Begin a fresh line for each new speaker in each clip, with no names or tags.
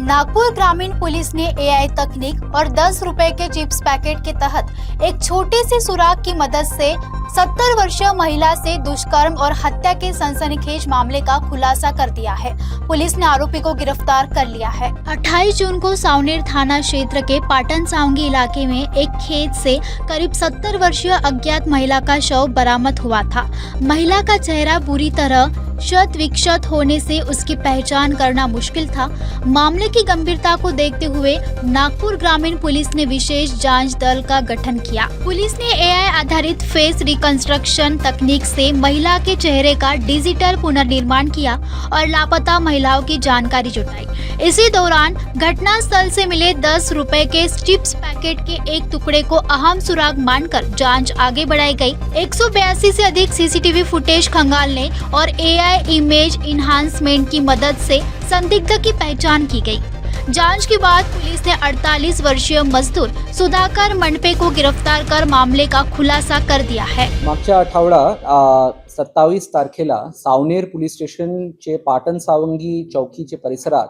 नागपुर ग्रामीण पुलिस ने एआई तकनीक और 10 रुपए के चिप्स पैकेट के तहत एक छोटे से सुराग की मदद से 70 वर्षीय महिला से दुष्कर्म और हत्या के सनसनीखेज मामले का खुलासा कर दिया है। पुलिस ने आरोपी को गिरफ्तार कर लिया है। 28 जून को सावनेर थाना क्षेत्र के पाटन सावंगी इलाके में एक खेत से करीब 70 वर्षीय अज्ञात महिला का शव बरामद हुआ था। महिला का चेहरा बुरी तरह क्षत विक्षत होने से उसकी पहचान करना मुश्किल था। मामले की गंभीरता को देखते हुए नागपुर ग्रामीण पुलिस ने विशेष जांच दल का गठन किया। पुलिस ने एआई आधारित फेस रिकंस्ट्रक्शन तकनीक से महिला के चेहरे का डिजिटल पुनर्निर्माण किया और लापता महिलाओं की जानकारी जुटाई। इसी दौरान घटना स्थल से मिले 10 रुपए के चिप्स पैकेट के एक टुकड़े को अहम सुराग मानकर जांच आगे बढ़ाई गई। 182 से अधिक सीसीटीवी फुटेज खंगालने और एआई इमेज इन्हांसमेंट की मदद से संदिग्ध की पहचान की गई। जांच के बाद पुलिस ने 48 वर्षीय मजदूर सुधाकर मंडपे को गिरफ्तार कर मामले का खुलासा कर दिया है।
मागच्या आठवडा 27 तारखेला सावनेर पोलीस स्टेशनचे पाटण सावंगी चौकीचे परिसरात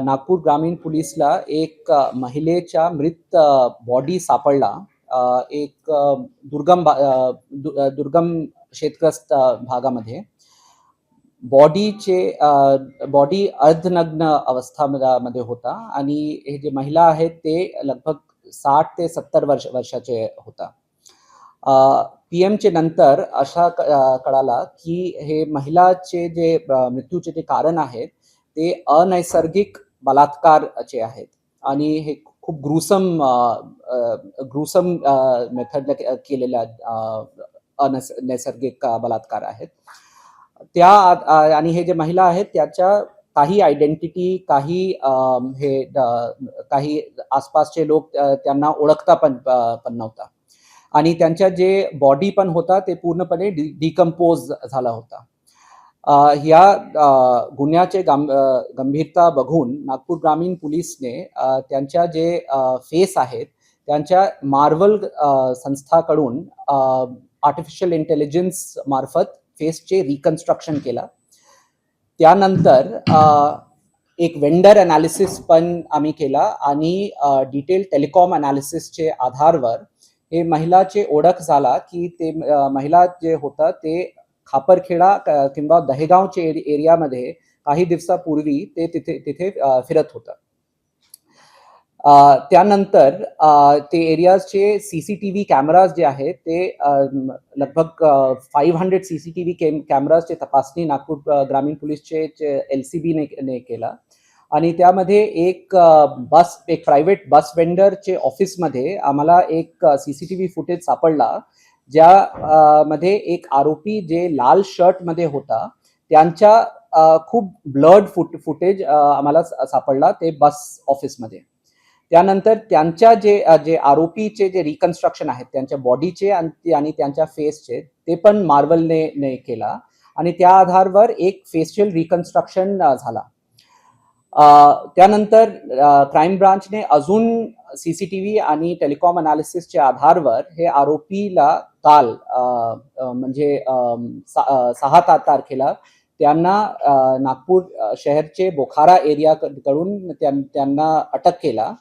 नागपूर ग्रामीण पोलीसला एक महिलेच्या मृत बॉडी सापडला। एक दुर्गम क्षेत्रग्रस्त भागामध्ये बॉडी अर्धनग्न अवस्थामध्ये होता आणि हे जे महिला आहेत ते लगभग 60 ते 70 वर्षाचे होता। पीएमचे नंतर अशा कळाला की हे महिलाचे जे मृत्यूचे जे कारण आहेत ते अनैसर्गिक बलात्कारचे आहेत आणि हे खूप ग्रुसम मेथड केलेल्या अनैसर्गिक बलात्कार आहेत। त्या आणि हे जे महिला आहेत त्याच्या काही आयडेंटिटी काही आसपासचे लोक त्यांना ओळखता पण नव्हता आणि त्यांच्या जे बॉडी पण होता ते पूर्णपणे डिकम्पोज झाला होता। या गुन्ह्याचे गंभीरता बघून नागपूर ग्रामीण पोलीसने त्यांच्या जे फेस आहेत त्यांच्या मार्वल संस्थाकडून आर्टिफिशियल इंटेलिजन्स मार्फत फेसचे रिकन्स्ट्रक्शन केला। त्यानंतर एक वेंडर अनालिसिस पण आम्ही केला आणि डिटेल टेलिकॉम अनालिसिसचे आधारवर हे महिलाचे ओळख झाला की ते महिला जे होता ते खापरखेडा किंवा दहेगावचे एरियामध्ये काही दिवसापूर्वी ते तिथे फिरत होतं। त्यानंतर ते एरियाजचे सीसीटीव्ही कॅमेराज जे आहेत ते लगभग 500 सीसीटीव्ही कॅमेराजचे तपासणी नागपूर ग्रामीण पोलीसचे LCB ने केला आणि त्यामध्ये एक प्रायव्हेट बस वेंडरचे ऑफिसमध्ये आम्हाला एक सीसीटीव्ही फुटेज सापडला ज्या मध्ये एक आरोपी जे लाल शर्ट मध्ये होता त्यांच्या खूप ब्लड फुटेज आम्हाला सापडला ते बस ऑफिसमध्ये। त्यानंतर त्यांच्या जे आरोपीचे जे रिकन्स्ट्रक्शन आहेत त्यांच्या बॉडीचे आणि त्यांच्या फेसचे ते पण मार्वलने केला आणि त्या आधारावर एक फेशियल रिकन्स्ट्रक्शन झाला। त्यानंतर क्राईम ब्रांचने अजून सीसीटीव्ही आणि टेलिकॉम अनालिसिसच्या आधारावर हे आरोपीला काल म्हणजे 6 तारखेला त्यांना नागपूर शहरचे बोखारा एरिया कडून त्यांना अटक केला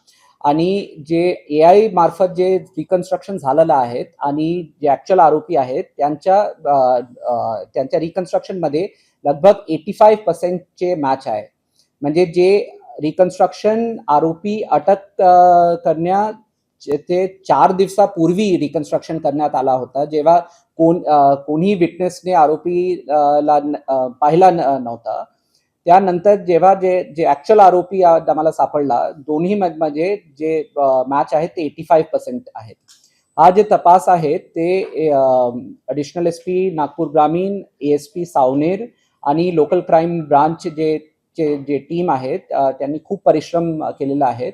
आणि जे एआई मार्फत जे रिकन्स्ट्रक्शन झालेलं आहे आणि जे ऍक्च्युअल आरोपी आहेत त्यांच्या रिकन्स्ट्रक्शन मध्ये लगभग 85% चे मॅच आहे। म्हणजे जे रिकन्स्ट्रक्शन आरोपी अटक करण्या ते 4 दिवसापूर्वी रिकन्स्ट्रक्शन करण्यात आला होता जेव्हा कोणी विटनेसने आरोपीला पाहिला नव्हता। त्यानंतर जेव्हा जे ऍक्च्युअल आरोपी आम्हाला सापडला दोन्ही मध्ये जे मॅच आहेत ते 85% आहेत। हा जे तपास आहे ते ॲडिशनल एसपी नागपूर ग्रामीण, ASP सावनेर आणि लोकल क्राईम ब्रांच जे टीम आहेत त्यांनी खूप परिश्रम केलेला आहे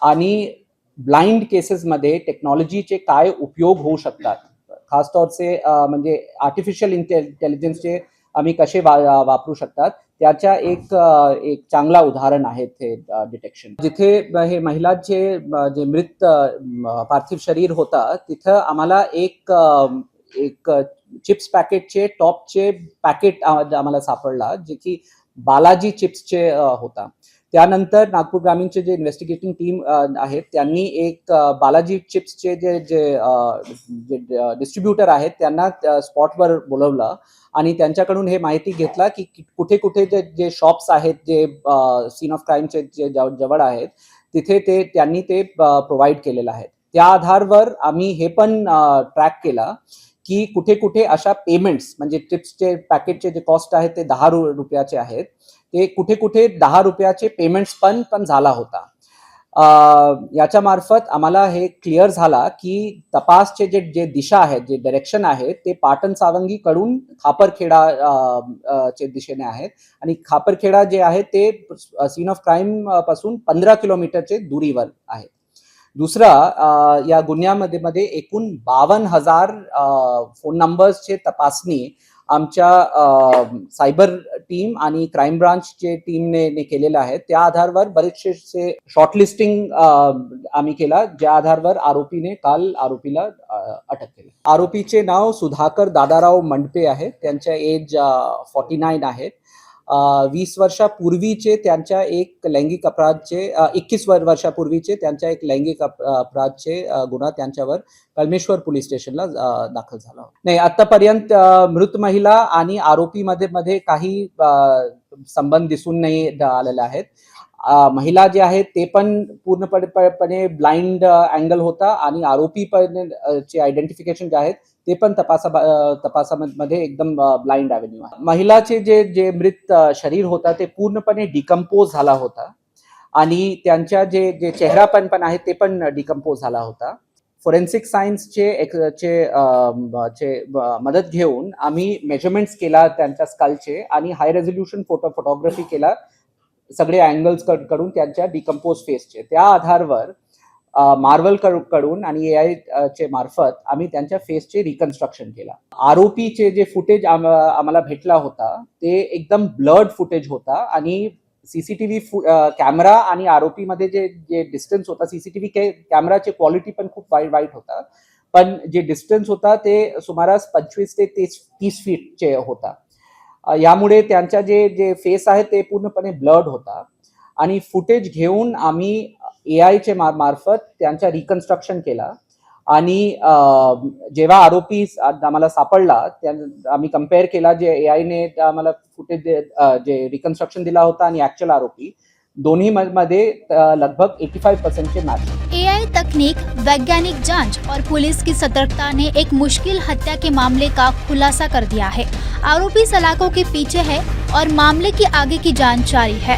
आणि ब्लाइंड केसेसमध्ये टेक्नॉलॉजीचे काय उपयोग होऊ शकतात खासतौर से म्हणजे आर्टिफिशियल इंटेलिजन्सचे आम्ही कसे वापरू शकतात त्याच्या एक चांगला उदाहरण आहे ते डिटेक्शन। जिथे हे महिलाचे जे मृत पार्थिव शरीर होता तिथं आम्हाला एक चिप्स पॅकेटचे टॉपचे पॅकेट आम्हाला सापडला जे की बालाजी चिप्सचे होता। त्यानंतर नागपूर ग्रामीणचे जे इन्व्हेस्टिगेटिंग टीम आहेत त्यांनी एक बालाजी चिप्सचे जे डिस्ट्रीब्युटर आहेत त्यांना स्पॉटवर बोलवलं आणि त्यांच्याकडून हे माहिती घेतला की कुठे कुठे जे शॉप्स आहेत जे सीन ऑफ क्राईमचे जे जवळ आहेत तिथे त्यांनी ते प्रोव्हाइड केलेलं आहे. त्या आधारावर आम्ही हे पण ट्रॅक केला की कुठे कुठे अशा पेमेंट्स म्हणजे चिप्सचे पॅकेटचे जे कॉस्ट आहेत ते 10 रुपयाचे आहेत, ते कुठे कुठे 10 रुपयाचे पेमेंट्स पण झाला होता. याच्या मार्फत आम्हाला हे क्लिअर झाला की तपासचे जे दिशा आहेत, जे डायरेक्शन आहे ते पाटण सावंगी कडून खापरखेडा चे दिशेने आहेत आणि खापरखेडा जे आहे ते सीन ऑफ क्राईम पासून 15 किलोमीटरचे दुरीवर आहे. दुसरा या गुन्ह्यामध्ये एकूण 52,000 फोन नंबर्सचे तपासणी आमच्या सायबर टीम आणि क्राईम ब्रांचचे टीमने केलेलं आहे. त्या आधारावर बरेचसे शॉर्टलिस्टिंग आम्ही केला, ज्या आधारावर आरोपीने काल आरोपीला अटक केली. आरोपीचे नाव सुधाकर दादाराव मंडपे आहे. त्यांच्या एज 49 आहे. 20 वर्षापूर्वीचे त्यांच्या एक लैंगिक अपराधचे 21 वर्षापूर्वीचे त्यांच्या एक लैंगिक अपराधचे गुन्हा त्यांच्यावर कलमेश्वर पोलीस स्टेशनला दाखल झाला. नाही, आतापर्यंत मृत महिला आणि आरोपी मध्ये काही संबंध दिसून नाही आलेले आहेत. महिला जे आहेत ते पण पूर्णपणे ब्लाइंड अँगल होता आणि आरोपी पण चे आयडेंटिफिकेशन जे आहेत ते पण तपासामध्ये एकदम ब्लाइंड अव्हेन्यू आहे. महिलाचे जे मृत शरीर होता ते पूर्णपणे डिकम्पोज झाला होता आणि त्यांच्या जे चेहरा पण आहे ते पण डिकम्पोज झाला होता. फोरेन्सिक सायन्सचे मदत घेऊन आम्ही मेजरमेंट्स केला त्यांच्या स्कलचे आणि हाय रेझोल्युशन फोटोग्राफी केला सगळे अँगल्स कडून त्यांच्या डिकम्पोज फेसचे. त्या आधारावर मार्वल कडून आणि AI चे मार्फत आम्ही त्यांच्या फेसचे रिकन्स्ट्रक्शन केला. आरोपीचे जे फुटेज आम्हाला भेटला होता ते एकदम ब्लर्ड फुटेज होता आणि सीसीटीव्ही कॅमेरा आणि आरोपीमध्ये जे डिस्टन्स होता, सीसीटीव्ही कॅमेराची क्वालिटी पण खूप वाईट होता, पण जे डिस्टन्स होता ते सुमारास 25 ते 30 फीटचे होता. यामुळे त्यांच्या जे फेस आहे ते पूर्णपणे ब्लर्ड होता आणि फुटेज घेऊन आम्ही AI चे मार्फत त्यांचा रिकन्स्ट्रक्शन केला आणि जेव्हा आरोपी आम्हाला सापडला आम्ही कम्पेअर केला जे AI ने आम्हाला फुटेज जे रिकन्स्ट्रक्शन दिला होता आणि ऍक्च्युअल आरोपी दोन्ही मध्ये लगभग 85% मैच।
AI तकनीक, वैज्ञानिक जांच और पुलिस की सतर्कता ने एक मुश्किल हत्या के मामले का खुलासा कर दिया है। आरोपी सलाखों के पीछे है और मामले की आगे की जांच जारी है।